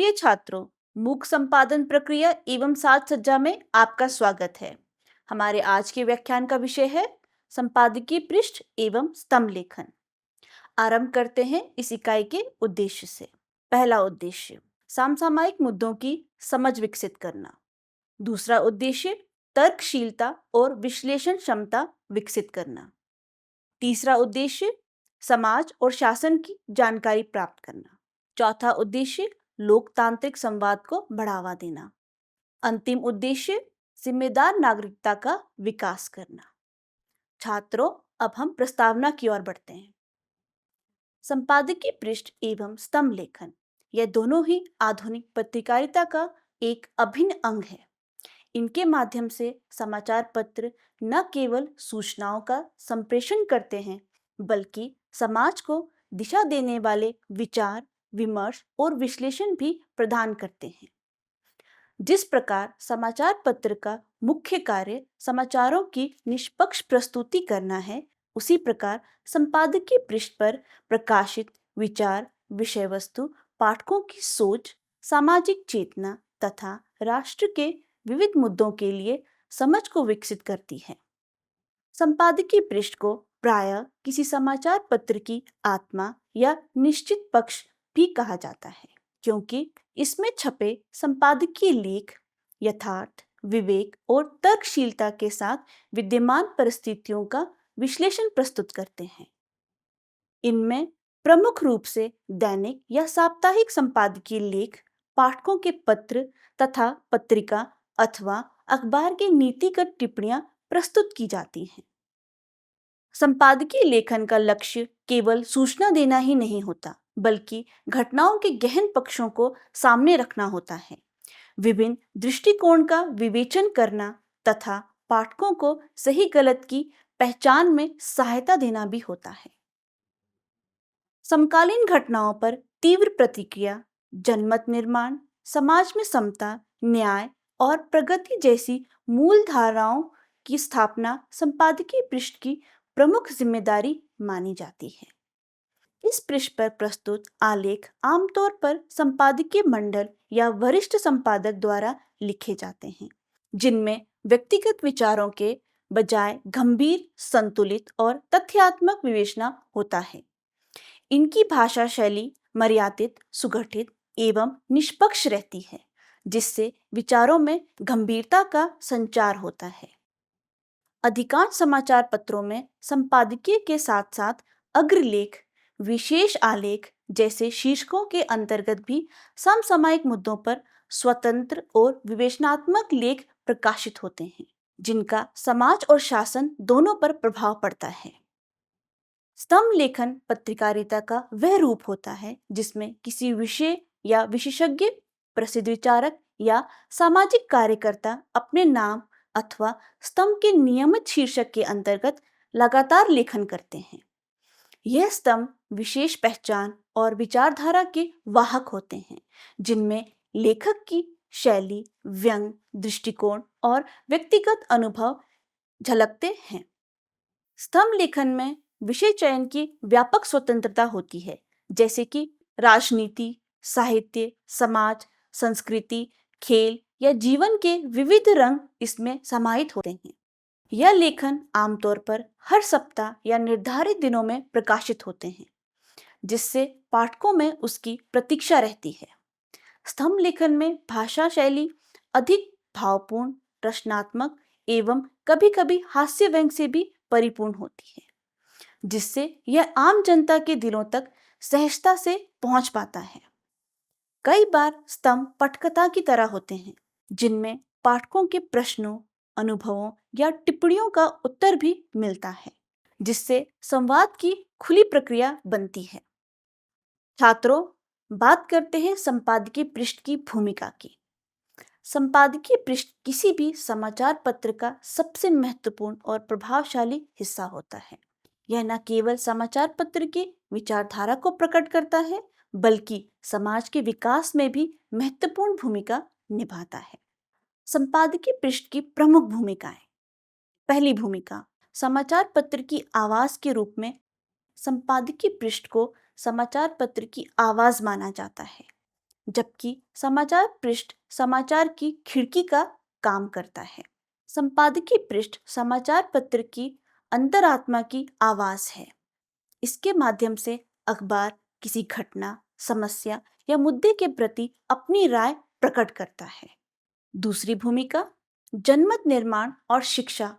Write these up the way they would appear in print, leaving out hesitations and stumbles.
प्रिय छात्रों, मूक संपादन प्रक्रिया एवं साज सज्जा में आपका स्वागत है। हमारे आज के व्याख्यान का विषय है संपादकीय पृष्ठ एवं स्तंभ लेखन। आरंभ करते हैं इस इकाई के उद्देश्य से। पहला उद्देश्य, समसामयिक मुद्दों की समझ विकसित करना। दूसरा उद्देश्य, तर्कशीलता और विश्लेषण क्षमता विकसित करना। तीसरा उद्देश्य, समाज और शासन की जानकारी प्राप्त करना। चौथा उद्देश्य, लोकतांत्रिक संवाद को बढ़ावा देना। अंतिम उद्देश्य, जिम्मेदार नागरिकता का विकास करना। छात्रों, अब हम प्रस्तावना की ओर बढ़ते हैं। संपादकीय पृष्ठ एवं स्तंभ लेखन, यह दोनों ही आधुनिक पत्रकारिता का एक अभिन्न अंग है। इनके माध्यम से समाचार पत्र न केवल सूचनाओं का संप्रेषण करते हैं, बल्कि समाज को दिशा देने वाले विचार, विमर्श और विश्लेषण भी प्रदान करते हैं। जिस प्रकार समाचार पत्र का मुख्य कार्य समाचारों की निष्पक्ष प्रस्तुति करना है, उसी प्रकार संपादकीय पृष्ठ पर प्रकाशित विचार, विषय वस्तु पाठकों की सोच, सामाजिक चेतना तथा राष्ट्र के विविध मुद्दों के लिए समझ को विकसित करती है। संपादकीय पृष्ठ को प्रायः किसी समाचार पत्र की आत्मा या निश्चित पक्ष भी कहा जाता है, क्योंकि इसमें छपे संपादकीय लेख यथार्थ, विवेक और तर्कशीलता के साथ विद्यमान परिस्थितियों का विश्लेषण प्रस्तुत करते हैं। इनमें प्रमुख रूप से दैनिक या साप्ताहिक संपादकीय लेख, पाठकों के पत्र तथा पत्रिका अथवा अखबार की नीतिगत टिप्पणियां प्रस्तुत की जाती हैं। संपादकीय लेखन का लक्ष्य केवल सूचना देना ही नहीं होता, बल्कि घटनाओं के गहन पक्षों को सामने रखना होता है, विभिन्न दृष्टिकोण का विवेचन करना तथा पाठकों को सही गलत की पहचान में सहायता देना भी होता है। समकालीन घटनाओं पर तीव्र प्रतिक्रिया, जनमत निर्माण, समाज में समता, न्याय और प्रगति जैसी मूल धाराओं की स्थापना संपादकीय पृष्ठ की प्रमुख जिम्मेदारी मानी जाती है। इस पृष्ठ पर प्रस्तुत आलेख आमतौर पर संपादकीय मंडल या वरिष्ठ संपादक द्वारा लिखे जाते हैं, जिनमें व्यक्तिगत विचारों के बजाय गंभीर, संतुलित और तथ्यात्मक विवेचना होता है। इनकी भाषा शैली मर्यादित, सुगठित एवं निष्पक्ष रहती है, जिससे विचारों में गंभीरता का संचार होता है। अधिकांश समाचार पत्रों में संपादकीय के साथ साथ अग्रलेख, विशेष आलेख जैसे शीर्षकों के अंतर्गत भी समसामयिक मुद्दों पर स्वतंत्र और विवेचनात्मक लेख प्रकाशित होते हैं, जिनका समाज और शासन दोनों पर प्रभाव पड़ता है। स्तंभ लेखन पत्रकारिता का वह रूप होता है जिसमें किसी विषय या विशेषज्ञ, प्रसिद्ध विचारक या सामाजिक कार्यकर्ता अपने नाम अथवा स्तंभ के नियमित शीर्षक के अंतर्गत लगातार लेखन करते हैं। यह स्तंभ विशेष पहचान और विचारधारा के वाहक होते हैं, जिनमें लेखक की शैली, व्यंग, दृष्टिकोण और व्यक्तिगत अनुभव झलकते हैं। स्तंभ लेखन में विषय चयन की व्यापक स्वतंत्रता होती है, जैसे कि राजनीति, साहित्य, समाज, संस्कृति, खेल या जीवन के विविध रंग इसमें समाहित होते हैं। यह लेखन आमतौर पर हर सप्ताह या निर्धारित दिनों में प्रकाशित होते हैं, जिससे पाठकों में उसकी प्रतीक्षा रहती है। स्तंभ लेखन में भाषा शैली अधिक भावपूर्ण, रचनात्मक एवं कभी-कभी हास्य व्यंग से भी परिपूर्ण होती है, जिससे यह आम जनता के दिलों तक सहजता से पहुंच पाता है। कई बार स्तंभ पटकथा की तरह होते हैं, जिनमें पाठकों के प्रश्नों, अनुभवों या टिप्पणियों का उत्तर भी मिलता है, जिससे संवाद की खुली प्रक्रिया बनती है। छात्रों, बात करते हैं संपादकीय पृष्ठ की भूमिका की। संपादकीय पृष्ठ किसी भी समाचार पत्र का सबसे महत्वपूर्ण और प्रभावशाली हिस्सा होता है। यह न केवल समाचार पत्र की विचारधारा को प्रकट करता है, बल्कि समाज के विकास में भी महत्वपूर्ण भूमिका निभाता है। संपादकीय पृष्ठ की प्रमुख भूमिकाएं। पहली भूमिका, समाचार पत्र की आवाज के रूप में संपादकीय पृष्ठ को समाचार पत्र की आवाज माना जाता है। जबकि समाचार पृष्ठ समाचार की खिड़की का काम करता है। संपादकीय पृष्ठ समाचार पत्र की अंतरात्मा की आवाज है। इसके माध्यम से अखबार किसी घटना, समस्या या मुद्दे के प्रति अपनी राय प्रकट करता है। दूसरी भूमिका, जनमत निर्माण और शिक्षा।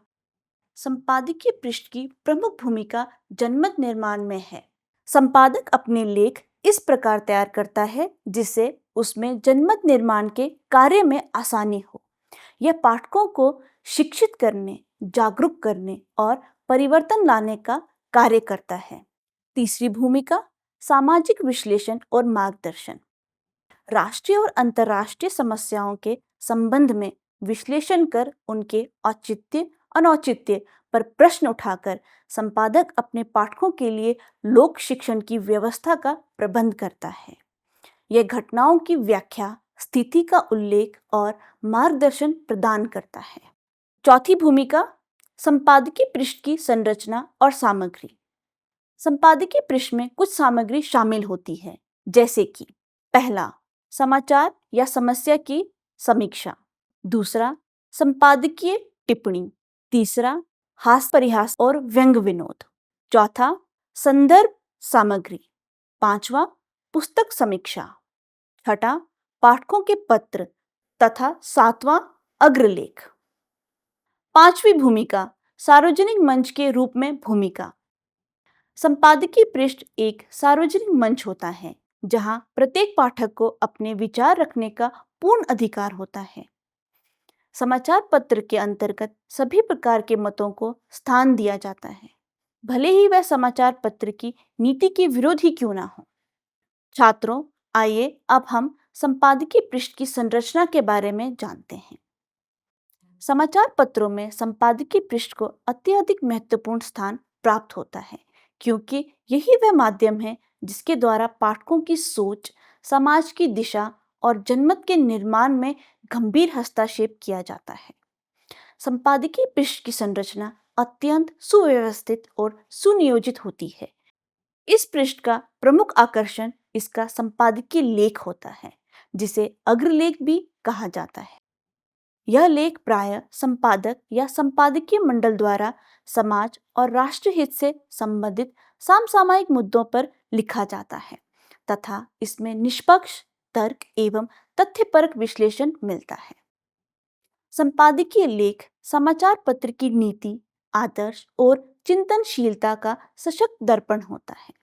संपादकीय पृष्ठ की प्रमुख भूमिका जनमत निर्माण में है। संपादक अपने लेख इस प्रकार तैयार करता है जिससे उसमें जनमत निर्माण के कार्य में आसानी हो। यह पाठकों को शिक्षित करने, जागरूक करने और परिवर्तन लाने का कार्य करता है। तीसरी भूमिका, सामाजिक विश्लेषण और मार्गदर्शन। राष्ट्रीय और अंतर्राष्ट्रीय समस्याओं के संबंध में विश्लेषण कर उनके औचित्य अनौचित्य पर प्रश्न उठाकर संपादक अपने पाठकों के लिए लोक शिक्षण की व्यवस्था का प्रबंध करता है। यह घटनाओं की व्याख्या, स्थिति का उल्लेख और मार्गदर्शन प्रदान करता है। चौथी भूमिका, संपादकीय पृष्ठ की संरचना और सामग्री। संपादकीय पृष्ठ में कुछ सामग्री शामिल होती है, जैसे कि पहला, समाचार या समस्या की समीक्षा। दूसरा, संपादकीय टिप्पणी। तीसरा, हास्य परिहास और व्यंग विनोद। चौथा, संदर्भ सामग्री। पांचवा, पुस्तक समीक्षा। छठा, पाठकों के पत्र तथा सातवां, अग्रलेख। पांचवी भूमिका, सार्वजनिक मंच के रूप में भूमिका। संपादकीय पृष्ठ एक सार्वजनिक मंच होता है जहां प्रत्येक पाठक को अपने विचार रखने का पूर्ण अधिकार होता है। समाचार पत्र के अंतर्गत सभी प्रकार के मतों को स्थान दिया जाता है, भले ही वह समाचार पत्र की नीति के विरोध ही क्यों ना हो। छात्रों, आइए अब हम संपादकीय पृष्ठ की संरचना के बारे में जानते हैं। समाचार पत्रों में संपादकीय पृष्ठ को अत्यधिक महत्वपूर्ण स्थान प्राप्त होता है, क्योंकि यही वह माध्यम है जिसके द्वारा पाठकों की सोच, समाज की दिशा और जनमत के निर्माण में गंभीर हस्तक्षेप किया जाता है। संपादकीय पृष्ठ की संरचना अत्यंत सुव्यवस्थित और सुनियोजित होती है। इस पृष्ठ का प्रमुख आकर्षण इसका संपादकीय लेख होता है, जिसे अग्रलेख भी कहा जाता है। यह लेख प्रायः संपादक या संपादकीय मंडल द्वारा समाज और राष्ट्र हित से संबंधित समसामयिक मुद्दों पर लिखा जाता है तथा इसमें निष्पक्ष तर्क एवं तथ्यपरक विश्लेषण मिलता है। संपादकीय लेख समाचार पत्र की नीति, आदर्श और चिंतनशीलता का सशक्त दर्पण होता है।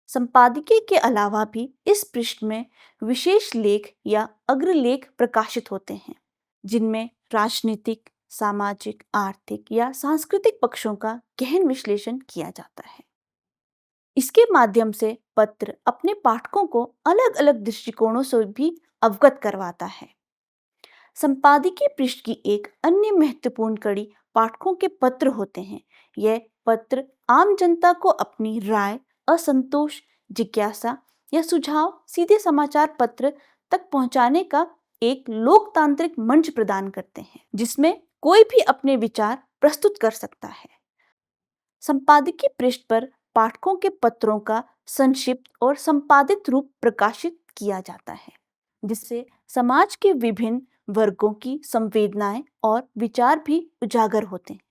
संपादकीय के अलावा भी इस पृष्ठ में विशेष लेख या अग्रलेख प्रकाशित होते हैं, जिनमें राजनीतिक, सामाजिक, आर्थिक या सांस्कृतिक पक्षों का गहन विश्लेषण किया जाता है। इसके माध्यम से पत्र अपने पाठकों को अलग अलग दृष्टिकोणों से भी अवगत करवाता है। संपादकीय पृष्ठ की एक अन्य महत्वपूर्ण कड़ी पाठकों के पत्र होते हैं। यह पत्र आम जनता को अपनी राय, असंतोष, जिज्ञासा या सुझाव सीधे समाचार पत्र तक पहुंचाने का एक लोकतांत्रिक मंच प्रदान करते हैं, जिसमें कोई भी अपने विचार प्रस्तुत कर सकता है। संपादकीय पृष्ठ पर पाठकों के पत्रों का संक्षिप्त और संपादित रूप प्रकाशित किया जाता है, जिससे समाज के विभिन्न वर्गों की संवेदनाएं और विचार भी उजागर होते हैं।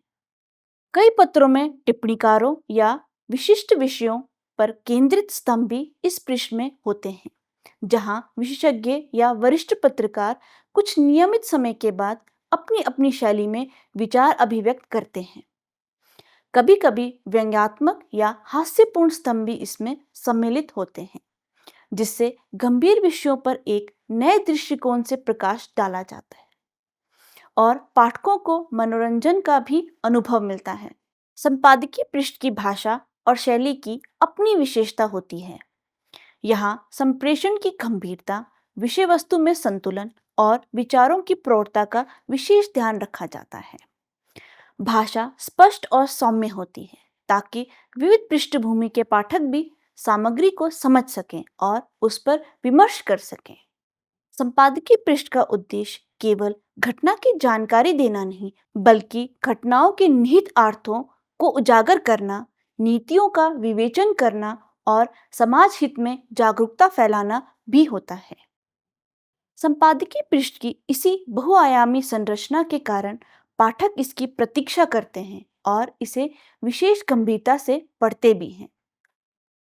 कई पत्रों में टिप्पणीकारों या विशिष्ट विषयों पर केंद्रित स्तंभ भी इस पृष्ठ में होते हैं, जहां विशेषज्ञ या वरिष्ठ पत्रकार कुछ नियमित समय के बाद अपनी अपनी शैली में विचार अभिव्यक्त करते हैं। कभी कभी व्यंग्यात्मक या हास्यपूर्ण स्तंभ भी इसमें सम्मिलित होते हैं, जिससे गंभीर विषयों पर एक नए दृष्टिकोण से प्रकाश डाला जाता है और पाठकों को मनोरंजन का भी अनुभव मिलता है। संपादकीय पृष्ठ की भाषा और शैली की अपनी विशेषता होती है। यहाँ संप्रेषण की गंभीरता, विषय वस्तु में संतुलन और विचारों की प्रौढ़ता का विशेष ध्यान रखा जाता है। भाषा स्पष्ट और सौम्य होती है ताकि विविध पृष्ठभूमि के पाठक भी सामग्री को समझ सकें और उस पर विमर्श कर सकें। संपादकीय पृष्ठ का उद्देश्य केवल घटना की जानकारी देना नहीं, बल्कि घटनाओं के निहित अर्थों को उजागर करना, नीतियों का विवेचन करना और समाज हित में जागरूकता फैलाना भी होता है। संपादकीय पृष्ठ की इसी बहुआयामी संरचना के कारण पाठक इसकी प्रतीक्षा करते हैं और इसे विशेष गंभीरता से पढ़ते भी हैं।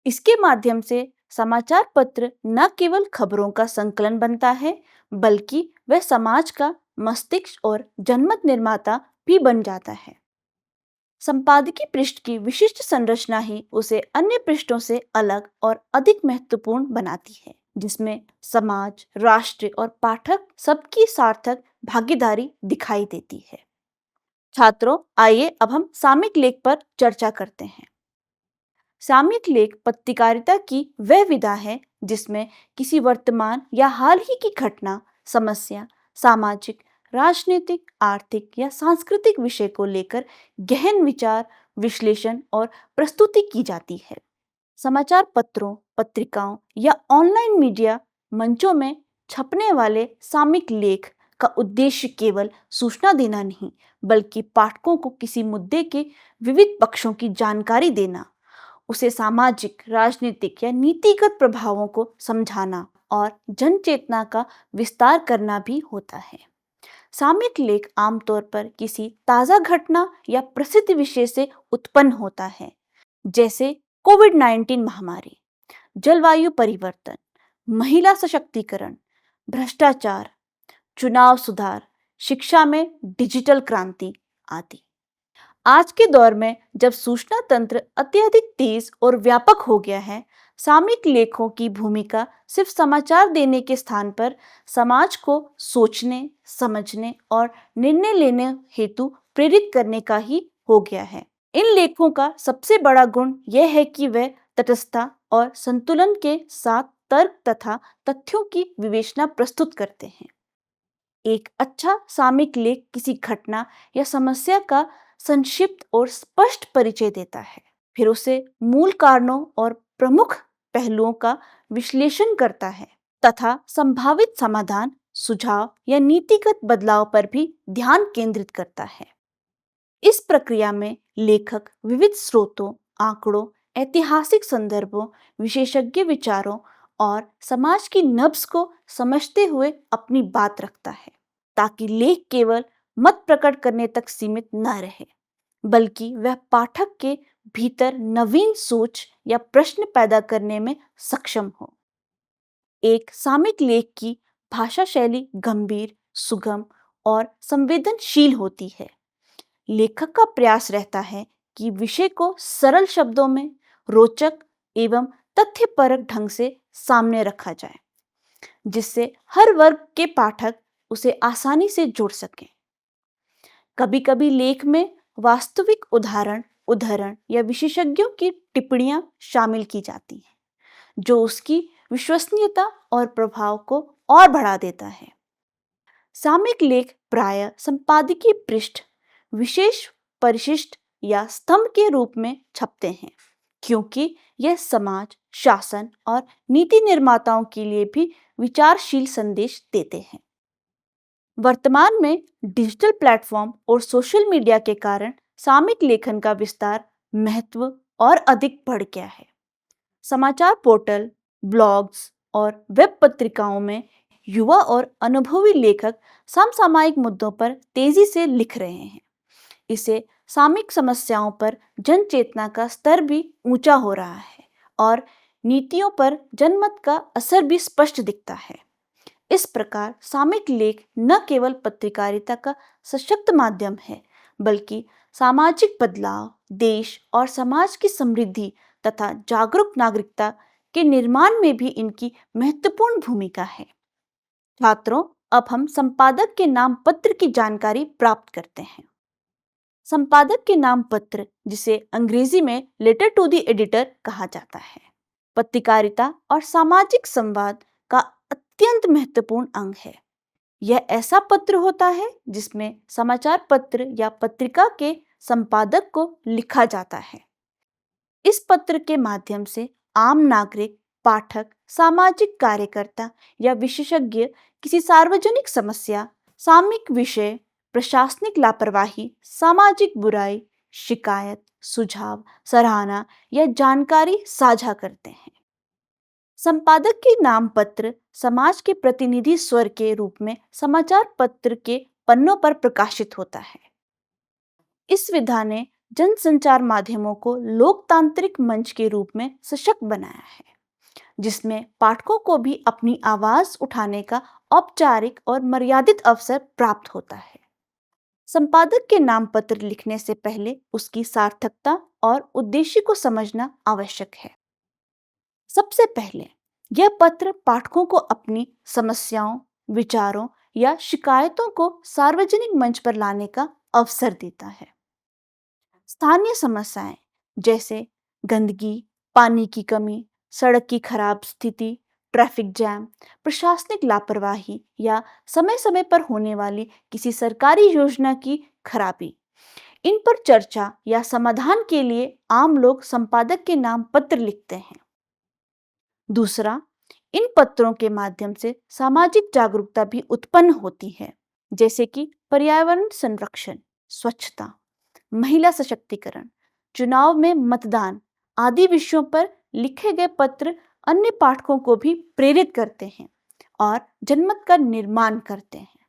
इसके माध्यम से समाचार पत्र न केवल खबरों का संकलन बनता है, बल्कि वह समाज का मस्तिष्क और जनमत निर्माता भी बन जाता है। संपादकीय पृष्ठ की विशिष्ट संरचना ही उसे अन्य पृष्ठों से अलग और अधिक महत्वपूर्ण बनाती है, जिसमें समाज, राष्ट्र और पाठक सबकी सार्थक भागीदारी दिखाई देती है। छात्रों, आइए अब हम सामयिक लेख पर चर्चा करते हैं। सामयिक लेख पत्रकारिता की वह विधा है जिसमें किसी वर्तमान या हाल ही की घटना, समस्या, सामाजिक, राजनीतिक, आर्थिक या सांस्कृतिक विषय को लेकर गहन विचार, विश्लेषण और प्रस्तुति की जाती है। समाचार पत्रों, पत्रिकाओं या ऑनलाइन मीडिया मंचों में छपने वाले सामयिक लेख का उद्देश्य केवल सूचना देना नहीं, बल्कि पाठकों को किसी मुद्दे के विविध पक्षों की जानकारी देना, उसे सामाजिक, राजनीतिक या नीतिगत प्रभावों को समझाना और जन चेतना का विस्तार करना भी होता है। सामयिक लेख आमतौर पर किसी ताज़ा घटना या प्रसिद्ध विषय से उत्पन्न होता है, जैसे कोविड-19 महामारी, जलवायु परिवर्तन, महिला सशक्तिकरण, भ्रष्टाचार, चुनाव सुधार, शिक्षा में डिजिटल क्रांति आदि। आज के दौर में जब सूचना तंत्र अत्यधिक तेज और व्यापक हो गया है, सामयिक लेखों की भूमिका सिर्फ समाचार देने के स्थान पर समाज को सोचने, समझने और निर्णय लेने हेतु प्रेरित करने का ही हो गया है। इन लेखों का सबसे बड़ा गुण यह है कि वे तटस्थता और संतुलन के साथ तर्क तथा तथ्यों की विवेचना प्रस्तुत करते हैं। एक अच्छा सामयिक लेख किसी घटना या समस्या का संक्षिप्त और स्पष्ट परिचय देता है, फिर उसे मूल कारणों और प्रमुख पहलुओं का विश्लेषण करता है तथा संभावित समाधान, सुझाव या नीतिगत बदलाव पर भी ध्यान केंद्रित करता है। इस प्रक्रिया में लेखक विविध स्रोतों, आंकड़ों, ऐतिहासिक संदर्भों, विशेषज्ञ विचारों और समाज की नब्ज को समझते हुए अपनी बात रखता है, ताकि लेख केवल मत प्रकट करने तक सीमित न रहे, बल्कि वह पाठक के भीतर नवीन सोच या प्रश्न पैदा करने में सक्षम हो। एक सामयिक लेख की भाषा शैली गंभीर, सुगम और संवेदनशील होती है। लेखक का प्रयास रहता है कि विषय को सरल शब्दों में रोचक एवं तथ्यपरक ढंग से सामने रखा जाए, जिससे हर वर्ग के पाठक उसे आसानी से जोड़ सकें। कभी-कभी लेख में वास्तविक उदाहरण या विशेषज्ञों की टिप्पणियां शामिल की जाती हैं, जो उसकी विश्वसनीयता और प्रभाव को और बढ़ा देता है। सामयिक लेख प्रायः संपादकीय पृष्ठ, विशेष परिशिष्ट या स्तंभ के रूप में छपते हैं, क्योंकि यह समाज, शासन और नीति निर्माताओं के लिए भी विचारशील संदेश देते हैं। वर्तमान में डिजिटल प्लेटफॉर्म और सोशल मीडिया के कारण सामयिक लेखन का विस्तार, महत्व और अधिक बढ़ गया है। समाचार पोर्टल, ब्लॉग्स और वेब पत्रिकाओं में युवा और अनुभवी लेखक समसामयिक मुद्दों पर तेजी से लिख रहे हैं। इससे सामयिक समस्याओं पर जन चेतना का स्तर भी ऊंचा हो रहा है और नीतियों पर जनमत का असर भी स्पष्ट दिखता है। इस प्रकार सामयिक लेख न केवल पत्रकारिता का सशक्त माध्यम है, बल्कि सामाजिक बदलाव, देश और समाज की समृद्धि तथा जागरूक नागरिकता के निर्माण में भी इनकी महत्वपूर्ण भूमिका है। छात्रों, अब हम संपादक के नाम पत्र की जानकारी प्राप्त करते हैं। संपादक के नाम पत्र, जिसे अंग्रेजी में लेटर टू द एडिटर कहा जाता है, पत्रकारिता और सामाजिक संवाद का अत्यंत महत्वपूर्ण अंग है। यह ऐसा पत्र होता है जिसमें समाचार पत्र या पत्रिका के संपादक को लिखा जाता है। इस पत्र के माध्यम से आम नागरिक, पाठक, सामाजिक कार्यकर्ता या विशेषज्ञ किसी सार्वजनिक समस्या, सामयिक विषय, प्रशासनिक लापरवाही, सामाजिक बुराई, शिकायत, सुझाव, सराहना या जानकारी साझा करते हैं। संपादक के नाम पत्र समाज के प्रतिनिधि स्वर के रूप में समाचार पत्र के पन्नों पर प्रकाशित होता है। इस विधा ने जनसंचार माध्यमों को लोकतांत्रिक मंच के रूप में सशक्त बनाया है, जिसमें पाठकों को भी अपनी आवाज उठाने का औपचारिक और मर्यादित अवसर प्राप्त होता है। संपादक के नाम पत्र लिखने से पहले उसकी सार्थकता और उद्देश्य को समझना आवश्यक है। सबसे पहले, यह पत्र पाठकों को अपनी समस्याओं, विचारों या शिकायतों को सार्वजनिक मंच पर लाने का अवसर देता है। स्थानीय समस्याएं जैसे गंदगी, पानी की कमी, सड़क की खराब स्थिति, ट्रैफिक जैम, प्रशासनिक लापरवाही या समय-समय पर होने वाली किसी सरकारी योजना की खराबी, इन पर चर्चा या समाधान के लिए आम लोग संपादक के नाम पत्र लिखते हैं। दूसरा, इन पत्रों के माध्यम से सामाजिक जागरूकता भी उत्पन्न होती है, जैसे कि पर्यावरण संरक्षण, स्वच्छता, महिला सशक्तिकरण, चुनाव में मतदान आदि विषयों पर लिखे गए पत्र अन्य पाठकों को भी प्रेरित करते हैं और जनमत का निर्माण करते हैं।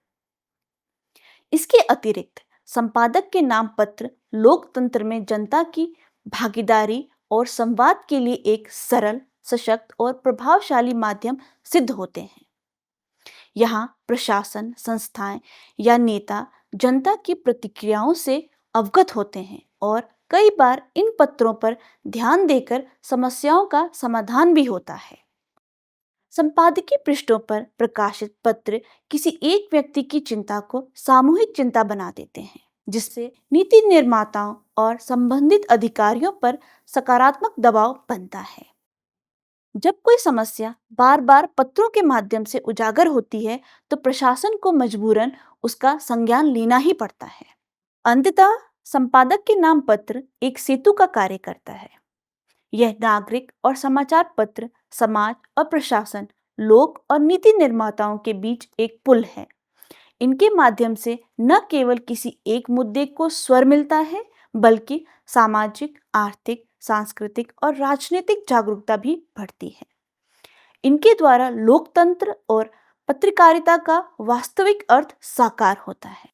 इसके अतिरिक्त संपादक के नाम पत्र लोकतंत्र में जनता की भागीदारी और संवाद के लिए एक सरल, सशक्त और प्रभावशाली माध्यम सिद्ध होते हैं। यहाँ प्रशासन, संस्थाएं या नेता जनता की प्रतिक्रियाओं से अवगत होते हैं और कई बार इन पत्रों पर ध्यान देकर समस्याओं का समाधान भी होता है। संपादकीय पृष्ठों पर प्रकाशित पत्र किसी एक व्यक्ति की चिंता को सामूहिक चिंता बना देते हैं, जिससे नीति निर्माताओं और संबंधित अधिकारियों पर सकारात्मक दबाव बनता है। जब कोई समस्या बार बार पत्रों के माध्यम से उजागर होती है, तो प्रशासन को मजबूरन उसका संज्ञान लेना ही पड़ता है। अंततः संपादक के नाम पत्र एक सेतु का कार्य करता है। यह नागरिक और समाचार पत्र समाज और प्रशासन, लोक और नीति निर्माताओं के बीच एक पुल है। इनके माध्यम से न केवल किसी एक मुद्दे को स्वर मिलता है, बल्कि सामाजिक, आर्थिक, सांस्कृतिक और राजनीतिक जागरूकता भी बढ़ती है। इनके द्वारा लोकतंत्र और पत्रकारिता का वास्तविक अर्थ साकार होता है।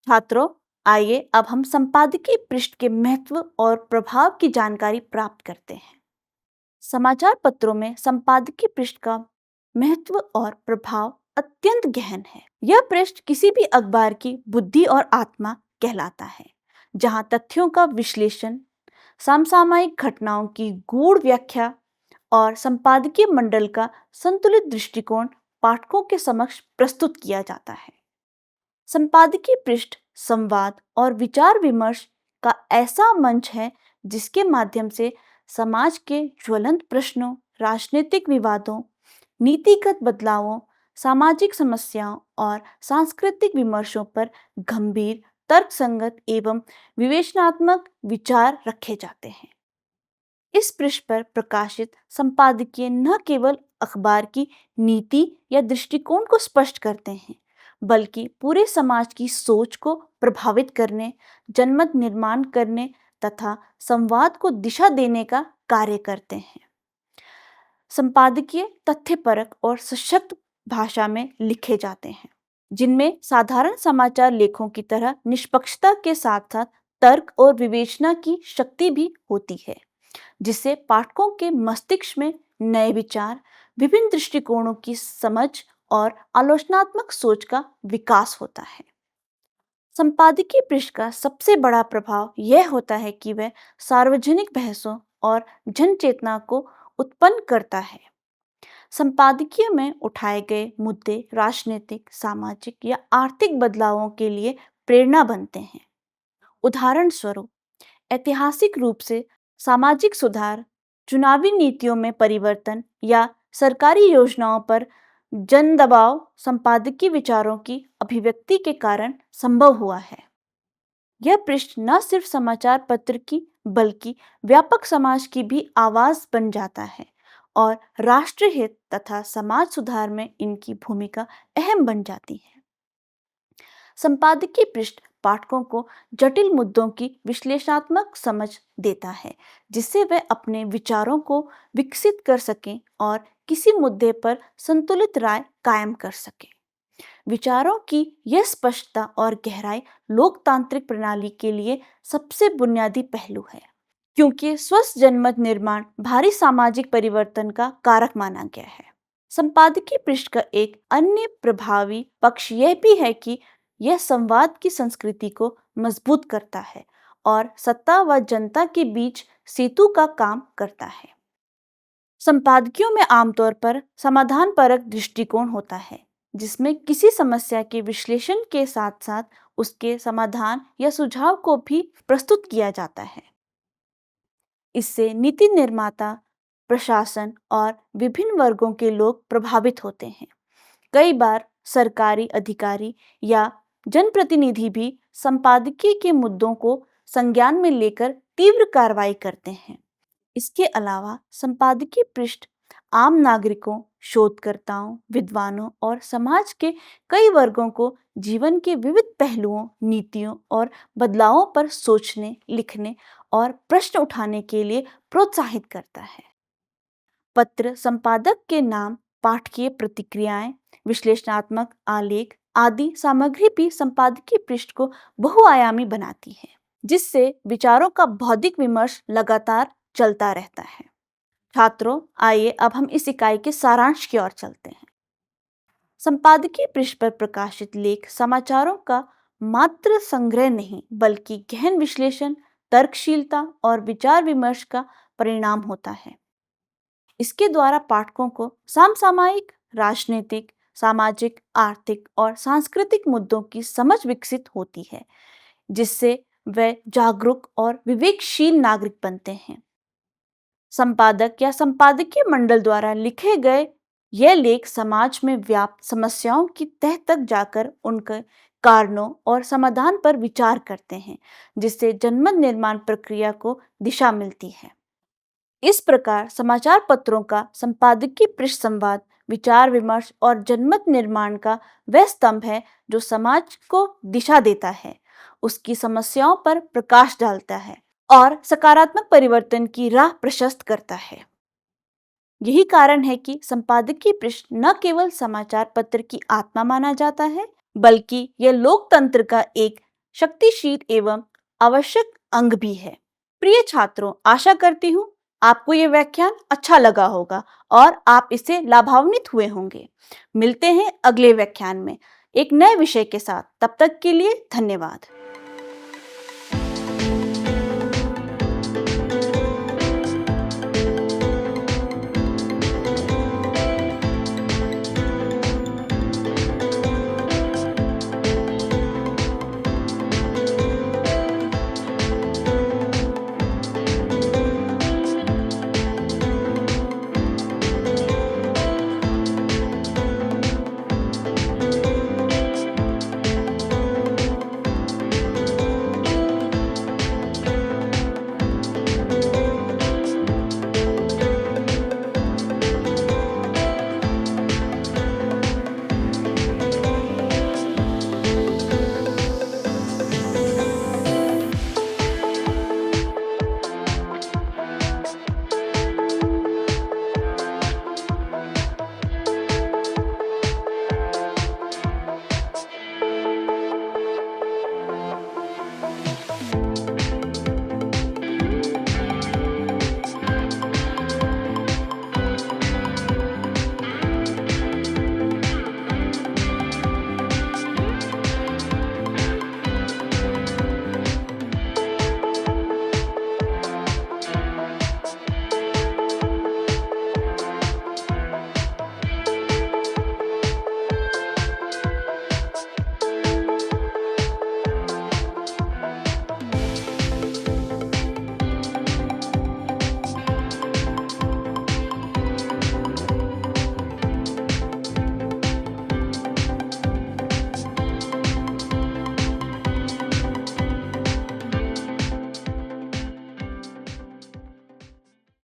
छात्रों, आइए अब हम संपादकीय पृष्ठ के महत्व और प्रभाव की जानकारी प्राप्त करते हैं। समाचार पत्रों में संपादकीय पृष्ठ का महत्व और प्रभाव अत्यंत गहन है। यह पृष्ठ किसी भी अखबार की बुद्धि और आत्मा कहलाता है, जहां तथ्यों का विश्लेषण, समसामयिक घटनाओं की गूढ़ व्याख्या और संपादकीय मंडल का संतुलित दृष्टिकोण पाठकों के समक्ष प्रस्तुत किया जाता है। संपादकीय पृष्ठ संवाद और विचार विमर्श का ऐसा मंच है जिसके माध्यम से समाज के ज्वलंत प्रश्नों, राजनीतिक विवादों, नीतिगत बदलावों, सामाजिक समस्याओं और सांस्कृतिक विमर्शों पर गंभीर, तर्कसंगत एवं विवेचनात्मक विचार रखे जाते हैं। इस पृष्ठ पर प्रकाशित संपादकीय न केवल अखबार की नीति या दृष्टिकोण को स्पष्ट करते हैं, बल्कि पूरे समाज की सोच को प्रभावित करने, जनमत निर्माण करने तथा संवाद को दिशा देने का कार्य करते हैं। संपादकीय तथ्यपरक और सशक्त भाषा में लिखे जाते हैं, जिनमें साधारण समाचार लेखों की तरह निष्पक्षता के साथ साथ तर्क और विवेचना की शक्ति भी होती है, जिससे पाठकों के मस्तिष्क में नए विचार, विभिन्न दृष्टिकोणों की समझ और आलोचनात्मक सोच का विकास होता है। संपादकीय पृष्ठ का सबसे बड़ा प्रभाव यह होता है कि वह सार्वजनिक बहसों और जन चेतना को उत्पन्न करता है। संपादकीय में उठाए गए मुद्दे राजनीतिक, सामाजिक या आर्थिक बदलावों के लिए प्रेरणा बनते हैं। उदाहरण स्वरूप, ऐतिहासिक रूप से सामाजिक सुधार, चुनावी नीतियों में परिवर्तन या सरकारी योजनाओं पर जन दबाव संपादकीय विचारों की अभिव्यक्ति के कारण संभव हुआ है। यह पृष्ठ न सिर्फ समाचार पत्र की, बल्कि व्यापक समाज की भी आवाज बन जाता है और राष्ट्रहित तथा समाज सुधार में इनकी भूमिका अहम बन जाती है। संपादकीय पृष्ठ पाठकों को जटिल मुद्दों की विश्लेषणात्मक समझ देता है, जिससे वे अपने विचारों को विकसित कर सकें और किसी मुद्दे पर संतुलित राय कायम कर सकें। विचारों की यह स्पष्टता और गहराई लोकतांत्रिक प्रणाली के लिए सबसे बुनियादी पहलू है, क्योंकि स्वस्थ जनमत निर्माण भारी सामाजिक परिवर्तन का कारक माना गया है। संपादकीय पृष्ठ का एक अन्य प्रभावी पक्ष यह भी है कि यह संवाद की संस्कृति को मजबूत करता है और सत्ता व जनता के बीच सेतु का काम करता है। संपादकियों में आमतौर पर समाधानपरक दृष्टिकोण होता है, जिसमें किसी समस्या के विश्लेषण के साथ साथ उसके समाधान या सुझाव को भी प्रस्तुत किया जाता है। इससे नीति निर्माता, प्रशासन और विभिन्न वर्गों के लोग प्रभावित होते हैं। कई बार सरकारी अधिकारी या जनप्रतिनिधि भी संपादकीय के मुद्दों को संज्ञान में लेकर तीव्र कार्रवाई करते हैं। इसके अलावा संपादकीय पृष्ठ आम नागरिकों, शोधकर्ताओं, विद्वानों और समाज के कई वर्गों को जीवन के विविध पहलुओं, नीतियों और बदलावों पर सोचने, लिखने और प्रश्न उठाने के लिए प्रोत्साहित करता है। पत्र संपादक के नाम, पाठकीय प्रतिक्रियाएं, विश्लेषणात्मक आलेख आदि सामग्री भी संपादकीय पृष्ठ को बहुआयामी बनाती है, जिससे विचारों का बौद्धिक विमर्श लगातार चलता रहता है। छात्रों, आइए अब हम इस इकाई के सारांश की ओर चलते हैं। संपादकीय पृष्ठ पर प्रकाशित लेख समाचारों का मात्र संग्रह नहीं, बल्कि गहन विश्लेषण, तर्कशीलता और विचार विमर्श का परिणाम होता है। इसके द्वारा पाठकों को समसामयिक, राजनीतिक, सामाजिक, आर्थिक और सांस्कृतिक मुद्दों की समझ विकसित होती है, जिससे वे जागरूक और विवेकशील नागरिक बनते हैं। संपादक या संपादकीय मंडल द्वारा लिखे गए यह लेख समाज में व्याप्त समस्याओं की तह तक जाकर उनके कारणों और समाधान पर विचार करते हैं, जिससे जनमत निर्माण प्रक्रिया को दिशा मिलती है। इस प्रकार समाचार पत्रों का संपादकीय पृष्ठ संवाद, विचार विमर्श और जनमत निर्माण का वह स्तंभ है जो समाज को दिशा देता है, उसकी समस्याओं पर प्रकाश डालता है और सकारात्मक परिवर्तन की राह प्रशस्त करता है। यही कारण है कि संपादकीय पृष्ठ न केवल समाचार पत्र की आत्मा माना जाता है, बल्कि यह लोकतंत्र का एक शक्तिशील एवं आवश्यक अंग भी है। प्रिय छात्रों, आशा करती हूँ आपको ये व्याख्यान अच्छा लगा होगा और आप इससे लाभान्वित हुए होंगे। मिलते हैं अगले व्याख्यान में एक नए विषय के साथ। तब तक के लिए धन्यवाद।